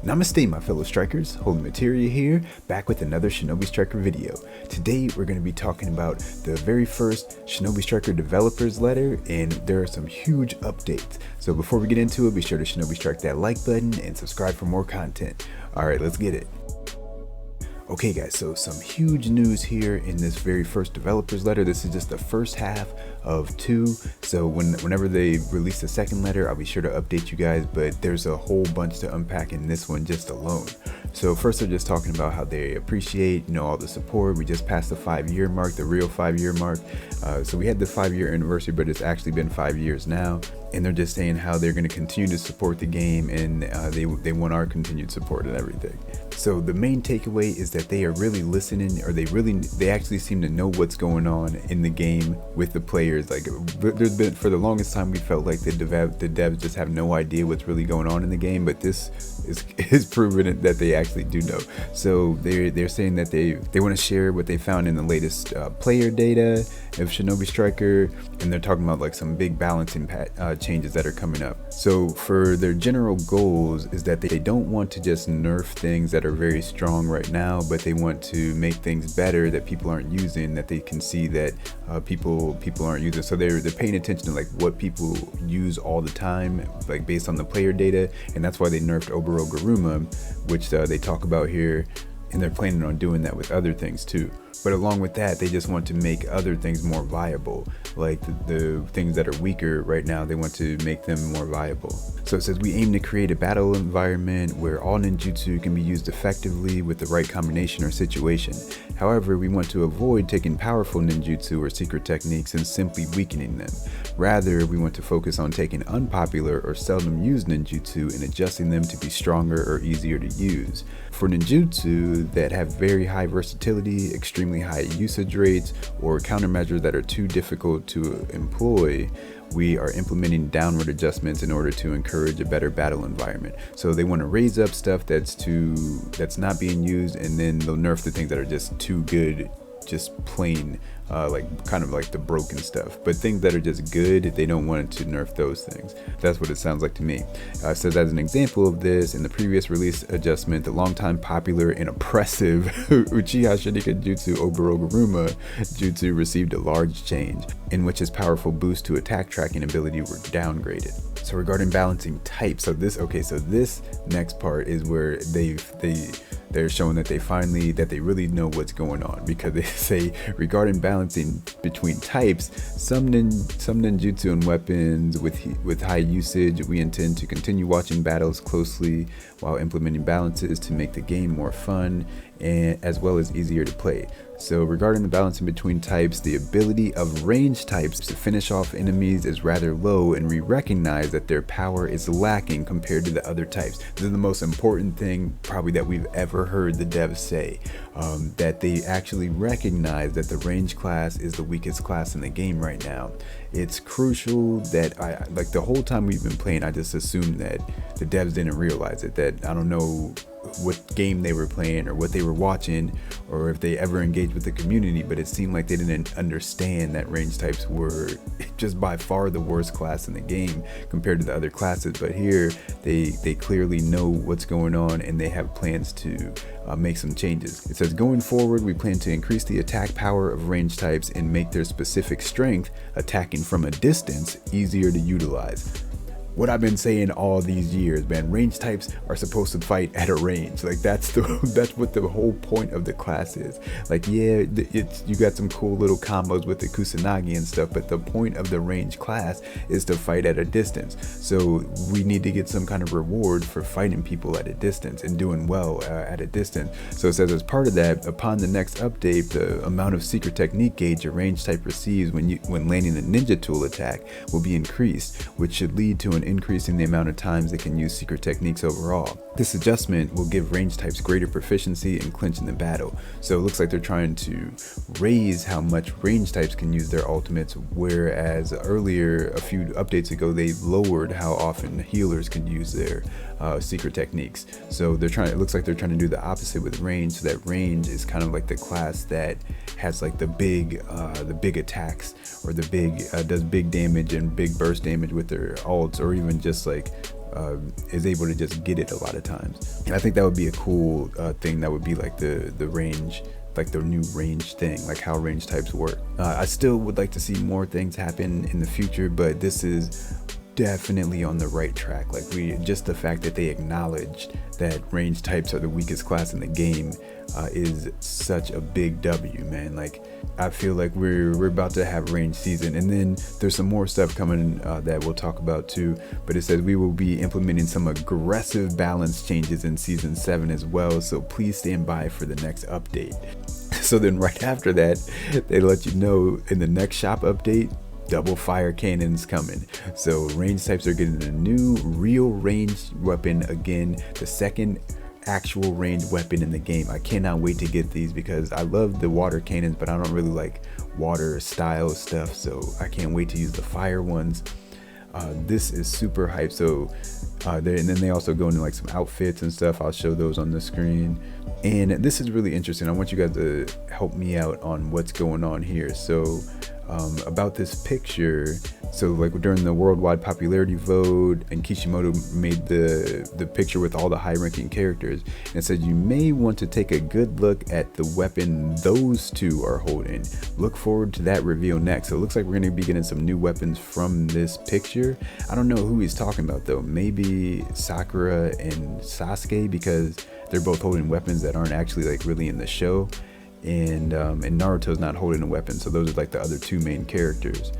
Namaste my fellow strikers, Holy Materia here, back with another Shinobi Striker video. Today we're going to be talking about the very first Shinobi Striker developers letter, and there are some huge updates. So before we get into it, be sure to Shinobi Strike that like button and subscribe for more content. Alright, let's get it. Okay guys, so some huge news here in this very first developers letter. This is just the first half of two, so whenever they release the second letter, I'll be sure to update you guys, but there's a whole bunch to unpack in this one just alone. So first they're just talking about how they appreciate, all the support. We just passed the 5-year mark, the real 5-year mark. So we had the 5-year anniversary, but it's actually been 5 years now. And they're just saying how they're going to continue to support the game, and they want our continued support and everything. So the main takeaway is that they are really listening, or they actually seem to know what's going on in the game with the players. Like, there's been, for the longest time, we felt like the devs just have no idea what's really going on in the game, but this is proven that they actually do know. So they're saying that they want to share what they found in the latest player data of Shinobi Striker, and they're talking about like some big balancing changes that are coming up. So for their general goals is that they don't want to just nerf things that are very strong right now, but they want to make things better that people aren't using, that they can see that people aren't using. So they're paying attention to like what people use all the time, like based on the player data, and that's why they nerfed Oboro Garuma, which they talk about here, and they're planning on doing that with other things too. But along with that, they just want to make other things more viable. Like the things that are weaker right now, they want to make them more viable. So it says, we aim to create a battle environment where all ninjutsu can be used effectively with the right combination or situation. However, we want to avoid taking powerful ninjutsu or secret techniques and simply weakening them. Rather, we want to focus on taking unpopular or seldom used ninjutsu and adjusting them to be stronger or easier to use. For ninjutsu that have very high versatility, extremely high usage rates, or countermeasures that are too difficult to employ, we are implementing downward adjustments in order to encourage a better battle environment. So they want to raise up stuff that's not being used, and then they'll nerf the things that are just too good, just plain, like kind of like the broken stuff. But things that are just good, they don't want to nerf those things. That's what it sounds like to me. Says, as an example of this, in the previous release adjustment, the longtime popular and oppressive Uchiha Shinika Jutsu Oboro Garuma Jutsu received a large change, in which his powerful boost to attack tracking ability were downgraded. So regarding balancing types, so this next part is where they're showing that they really know what's going on, because they say, regarding balancing between types, some ninjutsu and weapons with high usage, we intend to continue watching battles closely while implementing balances to make the game more fun and as well as easier to play. So regarding the balancing between types, the ability of range types to finish off enemies is rather low, and we recognize that their power is lacking compared to the other types. This is the most important thing probably that we've ever heard the devs say, that they actually recognize that the range class is the weakest class in the game right now. It's crucial that like the whole time we've been playing, I just assumed that the devs didn't realize it, that I don't know what game they were playing or what they were watching, or if they ever engaged with the community, but it seemed like they didn't understand that range types were just by far the worst class in the game compared to the other classes. But here they clearly know what's going on, and they have plans to make some changes. It says, going forward, we plan to increase the attack power of range types and make their specific strength, attacking from a distance, easier to utilize. What I've been saying all these years, man, range types are supposed to fight at a range. Like that's what the whole point of the class is. Like, yeah, you got some cool little combos with the Kusanagi and stuff, but the point of the range class is to fight at a distance. So we need to get some kind of reward for fighting people at a distance and doing well at a distance. So it says, as part of that, upon the next update, the amount of secret technique gauge a range type receives when landing a ninja tool attack will be increased, which should lead to an increase in the amount of times they can use secret techniques overall. This adjustment will give range types greater proficiency in clinching the battle. So it looks like they're trying to raise how much range types can use their ultimates, whereas earlier, a few updates ago, they lowered how often healers can use their secret techniques. So it looks like they're trying to do the opposite with range, so that range is kind of like the class that has like the big attacks, or the big does big damage and big burst damage with their ults, or even just like is able to just get it a lot of times. And I think that would be a cool thing. That would be like the range, like the new range thing, like how range types work. I still would like to see more things happen in the future, but this is definitely on the right track. Like just the fact that they acknowledged that range types are the weakest class in the game is such a big W, man. Like I feel like we're about to have range season, and then there's some more stuff coming that we'll talk about too. But it says we will be implementing some aggressive balance changes in season 7 as well, so please stand by for the next update. So then right after that, they let you know in the next shop update, double fire cannons coming. So range types are getting a new real ranged weapon again, the second actual ranged weapon in the game. I cannot wait to get these because I love the water cannons, but I don't really like water style stuff, so I can't wait to use the fire ones. This is super hype. So and then they also go into like some outfits and stuff. I'll show those on the screen, and this is really interesting. I want you guys to help me out on what's going on here. So about this picture, so like during the worldwide popularity vote, and Kishimoto made the picture with all the high-ranking characters, and said you may want to take a good look at the weapon those two are holding. Look forward to that reveal next. So it looks like we're going to be getting some new weapons from this picture. I don't know who he's talking about though. Maybe Sakura and Sasuke, because they're both holding weapons that aren't actually like really in the show. And Naruto's not holding a weapon, so those are like the other two main characters.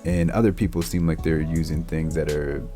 And other people seem like they're using things that are,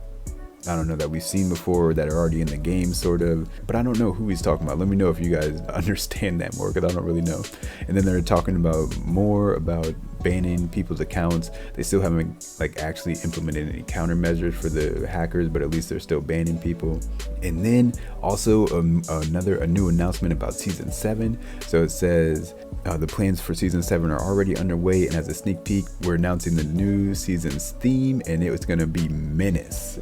I don't know, that we've seen before, that are already in the game sort of, but I don't know who he's talking about. Let me know if you guys understand that more, because I don't really know. And then they're talking about more about banning people's accounts. They still haven't like actually implemented any countermeasures for the hackers, but at least they're still banning people. And then also a new announcement about season 7. So it says the plans for season 7 are already underway, and as a sneak peek, we're announcing the new season's theme, and it was going to be MENACE.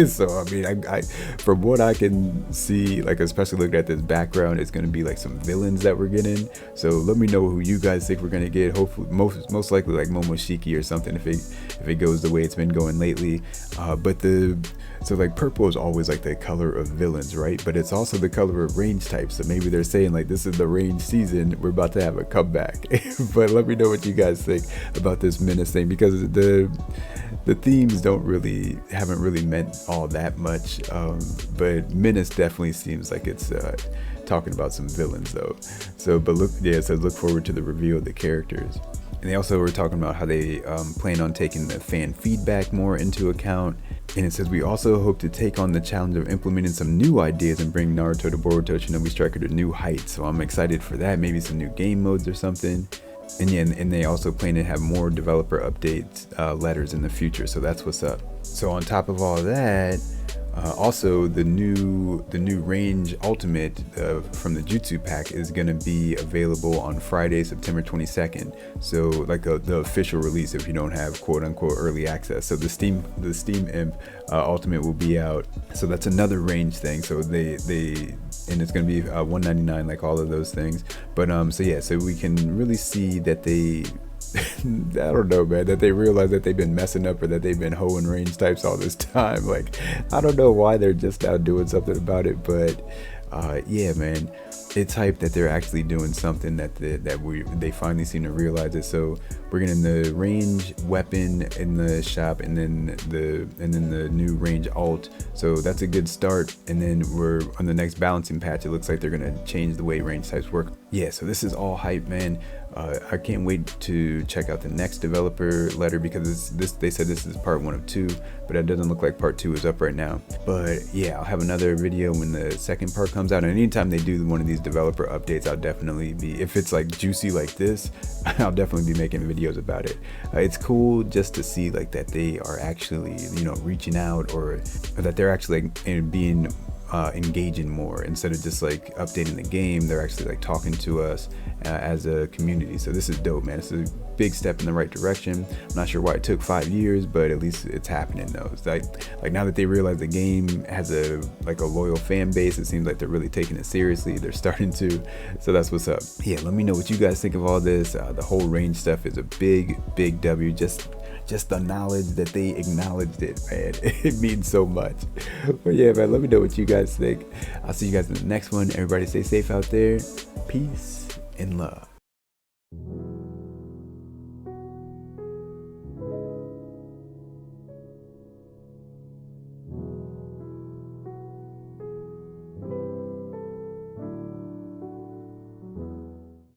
So I mean, I from what I can see, like especially looking at this background, it's going to be like some villains that we're getting. So let me know who you guys think we're going to get. Hopefully most likely like Momoshiki or something if it goes the way it's been going lately. But so like purple is always like the color of villains, right? But it's also the color of range types. So maybe they're saying like this is the range season, we're about to have a comeback. But let me know what you guys think about this MENACE thing, because the themes haven't really meant all that much. But MENACE definitely seems like it's talking about some villains though. So look forward to the reveal of the characters. And they also were talking about how they plan on taking the fan feedback more into account. And it says we also hope to take on the challenge of implementing some new ideas and bring Naruto to Boruto Shinobi Striker to new heights. So I'm excited for that. Maybe some new game modes or something. And yeah, and they also plan to have more developer updates letters in the future. So that's what's up. So on top of all that, also the new range ultimate from the Jutsu pack is going to be available on Friday, September 22nd. So like the official release if you don't have quote unquote early access. So the Steam Imp ultimate will be out. So that's another range thing. So and it's going to be $199 like all of those things. But so we can really see that they I don't know, man, that they realize that they've been messing up, or that they've been hoeing range types all this time. Like, I don't know why they're just now doing something about it, but yeah, man, it's hype that they're actually doing something, that they finally seem to realize it. So we're getting the range weapon in the shop, and then the new range alt. So that's a good start. And then we're on the next balancing patch. It looks like they're gonna change the way range types work. Yeah, so this is all hype, man. I can't wait to check out the next developer letter, because they said this is part 1 of 2, but it doesn't look like part 2 is up right now. But yeah, I'll have another video when the second part comes out, and anytime they do one of these developer updates, I'll definitely be, if it's like juicy like this, I'll definitely be making videos about it. It's cool just to see like that they are actually, reaching out, or that they're actually like being engaging more, instead of just like updating the game. They're actually like talking to us as a community. So this is dope, man. This is a big step in the right direction. I'm not sure why it took 5 years, but at least it's happening though. It's like now that they realize the game has a loyal fan base, it seems like they're really taking it seriously. They're starting to. So that's what's up. Yeah, let me know what you guys think of all this. The whole range stuff is a big W. Just just the knowledge that they acknowledged it, man, it means so much. But yeah, man, let me know what you guys think. I'll see you guys in the next one. Everybody stay safe out there. Peace and love.